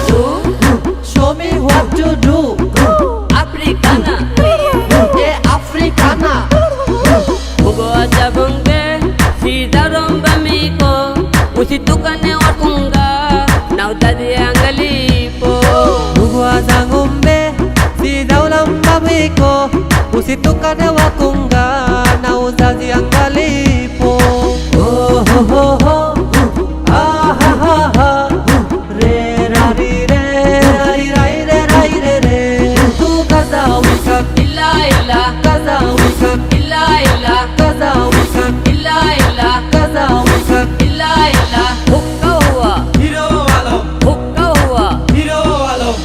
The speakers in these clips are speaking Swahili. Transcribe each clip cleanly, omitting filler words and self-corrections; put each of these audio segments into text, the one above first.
do, show me what to do. Africana, Africana. Mugo aja bungbe, si darom bamiko, usitukane wakunga, na udadi angalipo. Mugo aja ngombe, si daulam bamiko, usitukane wakunga, na udadi angalipo. Oh ho ho ho, ah ha ha ha, re ra ri re, ra ri ra re ra re re. Tu kaza wikam, Illa illa, kaza wikam, illa illa, kaza wikam, illa illa, kaza wikam. illa illa. Hukka hua, Hero alam, hukka hua. hero alam.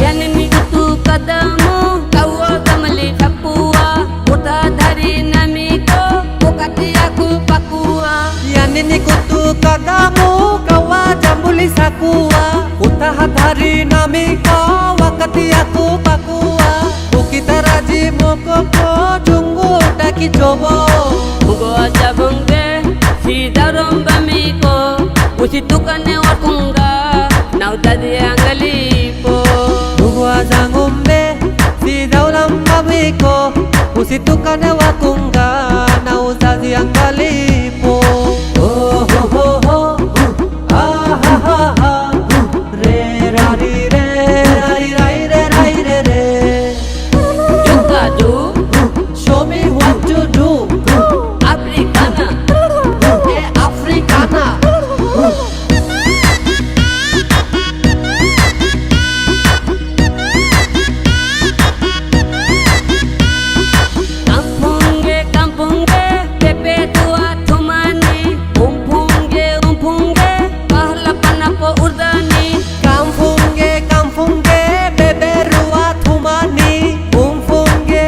Yanni kutu kadamu, kawa kamali tapua, uta dhari namiko, ukati aku pakua. Yanini kutu kadamu kawa jambuli sakua, utahadhari namiko wakati aku pakua. Ukitaraji mokoko jungu takichobo. Mugo aja bungbe, si darom bamiko, usitukane wakunga, na udadi angalipo. Mugo aja ngombe si daulam babiko, usitukane wakunga na uzazi angalipo. Oh ho ho ho, ah ha ha ha, re ra ri re, ra ri ra re ra re re. Juga do, Show me what to do. Africana, Africana. kampunge, pepe tua tumani, umpunge, pahla panapo urdani. Kamfunge, bebe rua thumani. Umfunge,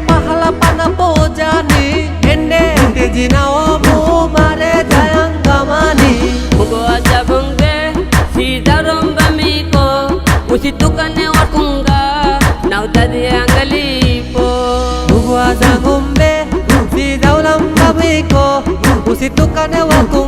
pahala pana pojani. Ende jinawa mu mare jayang kamani. Mugo aja bungbe, si darom bamiko, usitukane wakunga, na udadi angalipo. Mugo aja ngombe, si daulam babiko, usitukane wakunga.